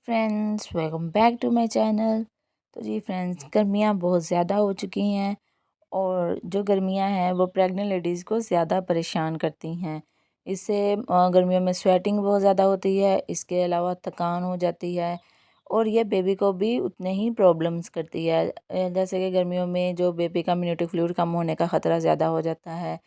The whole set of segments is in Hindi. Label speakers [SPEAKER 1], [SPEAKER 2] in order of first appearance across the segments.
[SPEAKER 1] Friends, welcome back to my channel. तो जी फ्रेंड्स, गर्मियाँ बहुत ज़्यादा हो चुकी हैं और जो गर्मियाँ हैं वो प्रेग्नेंट लेडीज़ को ज़्यादा परेशान करती हैं। इससे गर्मियों में स्वेटिंग बहुत ज़्यादा होती है, इसके अलावा थकान हो जाती है और ये बेबी को भी उतने ही प्रॉब्लम्स करती है। जैसे कि गर्मियों में जो बेबी का इम्यूनिटी फ्लूइड कम होने का ख़तरा ज़्यादा हो जाता है।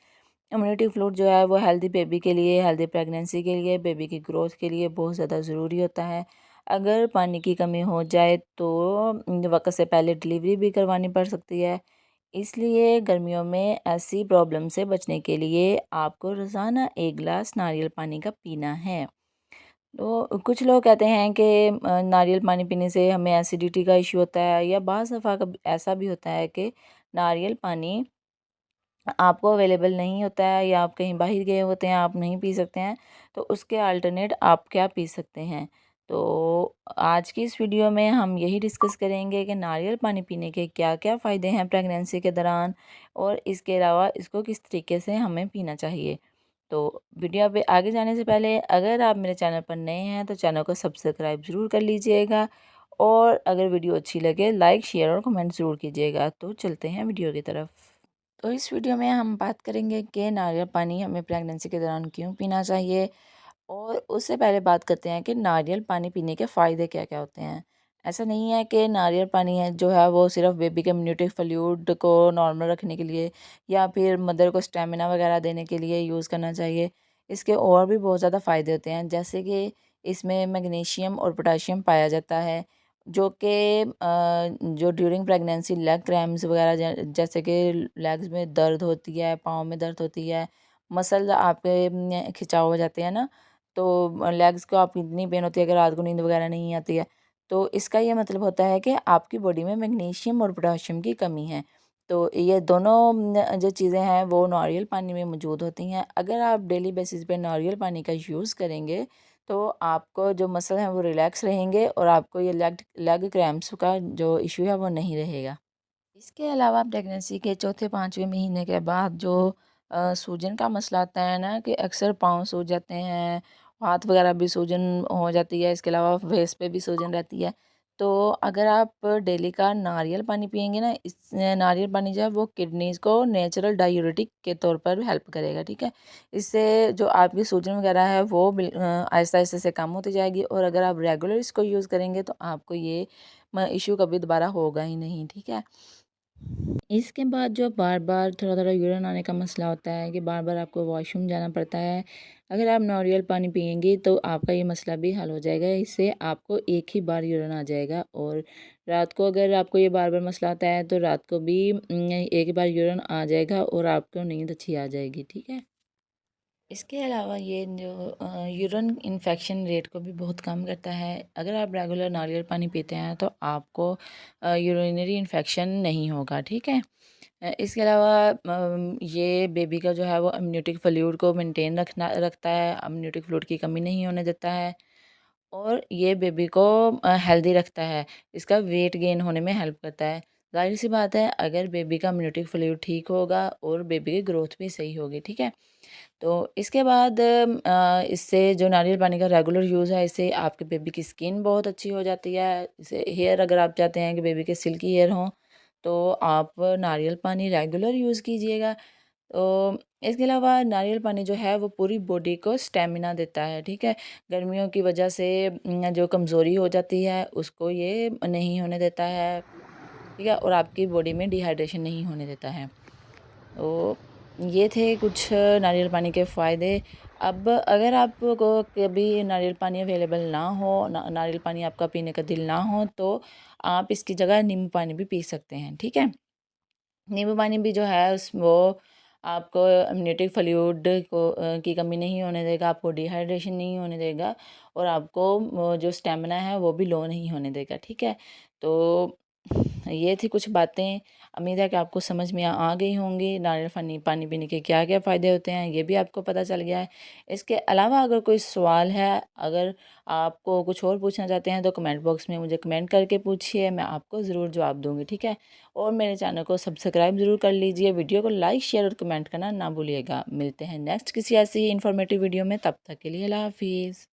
[SPEAKER 1] इम्यूनिटी फ्लूइड जो है वो हेल्दी बेबी के लिए, हेल्दी प्रेगनेंसी के लिए, बेबी की ग्रोथ के लिए बहुत ज़्यादा ज़रूरी होता है। अगर पानी की कमी हो जाए तो वक्त से पहले डिलीवरी भी करवानी पड़ सकती है। इसलिए गर्मियों में ऐसी प्रॉब्लम से बचने के लिए आपको रोज़ाना 1 गिलास नारियल पानी का पीना है। तो कुछ लोग कहते हैं कि नारियल पानी पीने से हमें एसिडिटी का इशू होता है, या बाज़ दफ़ा कभी ऐसा भी होता है कि नारियल पानी आपको अवेलेबल नहीं होता है या आप कहीं बाहर गए होते हैं, आप नहीं पी सकते हैं, तो उसके अल्टरनेट आप क्या पी सकते हैं। तो आज की इस वीडियो में हम यही डिस्कस करेंगे कि नारियल पानी पीने के क्या क्या फ़ायदे हैं प्रेगनेंसी के दौरान, और इसके अलावा इसको किस तरीके से हमें पीना चाहिए। तो वीडियो पे आगे जाने से पहले अगर आप मेरे चैनल पर नए हैं तो चैनल को सब्सक्राइब ज़रूर कर लीजिएगा, और अगर वीडियो अच्छी लगे लाइक शेयर और कमेंट ज़रूर कीजिएगा। तो चलते हैं वीडियो की तरफ। तो इस वीडियो में हम बात करेंगे कि नारियल पानी हमें प्रेगनेंसी के दौरान क्यों पीना चाहिए, और उससे पहले बात करते हैं कि नारियल पानी पीने के फ़ायदे क्या क्या होते हैं। ऐसा नहीं है कि नारियल पानी है जो है वो सिर्फ बेबी के इम्यूनिटी फ्लूइड को नॉर्मल रखने के लिए या फिर मदर को स्टेमिना वगैरह देने के लिए यूज़ करना चाहिए। इसके और भी बहुत ज़्यादा फ़ायदे होते हैं, जैसे कि इसमें मैग्नीशियम और पोटाशियम पाया जाता है, जो कि जो ड्यूरिंग प्रेगनेंसी लेग क्रैम्प्स वगैरह जैसे कि लेग्स में दर्द होती है, पाँव में दर्द होती है, मसल आपके खिंचाव हो जाते हैं ना, तो लेग्स को आपकी इतनी पेन होती है कि रात को नींद वगैरह नहीं आती है। तो इसका ये मतलब होता है कि आपकी बॉडी में मैग्नीशियम और पोटाशियम की कमी है। तो ये दोनों जो चीज़ें हैं वो नारियल पानी में मौजूद होती हैं। अगर आप डेली बेसिस पे नारियल पानी का यूज़ करेंगे तो आपको जो मसल हैं वो रिलैक्स रहेंगे और आपको ये लेग लेग क्रैम्प्स का जो इशू है वो नहीं रहेगा। इसके अलावा प्रेगनेंसी के चौथे पाँचवें महीने के बाद जो सूजन का मसला आता है ना, कि अक्सर पाँव सूज जाते हैं, हाथ वगैरह भी सूजन हो जाती है, इसके अलावा फेस पे भी सूजन रहती है। तो अगर आप डेली का नारियल पानी पियेंगे ना, इस नारियल पानी जो है वो किडनीज़ को नेचुरल डायूरेटिक के तौर पर हेल्प करेगा, ठीक है। इससे जो आपकी सूजन वगैरह है वो आहिस्ता आहिस्ता से कम होती जाएगी, और अगर आप रेगुलर इसको यूज़ करेंगे तो आपको ये इशू कभी दोबारा होगा ही नहीं, ठीक है। इसके बाद जो बार-बार थोड़ा-थोड़ा यूरिन आने का मसला होता है कि बार-बार आपको वॉशरूम जाना पड़ता है, अगर आप नारियल पानी पिएँगी तो आपका ये मसला भी हल हो जाएगा। इससे आपको एक ही बार यूरिन आ जाएगा, और रात को अगर आपको ये बार-बार मसला आता है तो रात को भी एक ही बार यूरिन आ जाएगा और आपको नींद अच्छी आ जाएगी, ठीक है। इसके अलावा ये जो यूरिन इन्फेक्शन रेट को भी बहुत कम करता है। अगर आप रेगुलर नारियल पानी पीते हैं तो आपको यूरिनरी इन्फेक्शन नहीं होगा, ठीक है। इसके अलावा ये बेबी का जो है वो अम्नियोटिक फ्लूइड को मेंटेन रखता है, अम्नियोटिक फ्लूइड की कमी नहीं होने देता है, और ये बेबी को हेल्दी रखता है, इसका वेट गेन होने में हेल्प करता है। ज़ाहिर सी बात है, अगर बेबी का अम्नियोटिक फ्लूइड ठीक होगा और बेबी की ग्रोथ भी सही होगी, ठीक है। तो इसके बाद इससे जो नारियल पानी का रेगुलर यूज़ है, इससे आपके बेबी की स्किन बहुत अच्छी हो जाती है। इससे हेयर, अगर आप चाहते हैं कि बेबी के सिल्की हेयर हों तो आप नारियल पानी रेगुलर यूज़ कीजिएगा। तो इसके अलावा नारियल पानी जो है वो पूरी बॉडी को स्टेमिना देता है, ठीक है। गर्मियों की वजह से जो कमज़ोरी हो जाती है उसको ये नहीं होने देता है, ठीक है, और आपकी बॉडी में डिहाइड्रेशन नहीं होने देता है। तो ये थे कुछ नारियल पानी के फ़ायदे। अब अगर आपको कभी नारियल पानी अवेलेबल ना हो, नारियल पानी आपका पीने का दिल ना हो, तो आप इसकी जगह नींबू पानी भी पी सकते हैं, ठीक है। नींबू पानी भी जो है वो आपको इम्यूनिटी फ्लूइड को की कमी नहीं होने देगा, आपको डिहाइड्रेशन नहीं होने देगा, और आपको वो जो स्टेमिना है वो भी लो नहीं होने देगा, ठीक है। तो ये थी कुछ बातें। उम्मीद है कि आपको समझ में आ गई होंगी, नारियल पानी पानी पीने के क्या क्या फ़ायदे होते हैं ये भी आपको पता चल गया है। इसके अलावा अगर कोई सवाल है, अगर आपको कुछ और पूछना चाहते हैं तो कमेंट बॉक्स में मुझे कमेंट करके पूछिए, मैं आपको ज़रूर जवाब दूँगी, ठीक है। और मेरे चैनल को सब्सक्राइब ज़रूर कर लीजिए, वीडियो को लाइक शेयर और कमेंट करना ना भूलिएगा। मिलते हैं नेक्स्ट किसी ऐसी इन्फॉर्मेटिव वीडियो में, तब तक के लिए अल्लाह हाफिज़।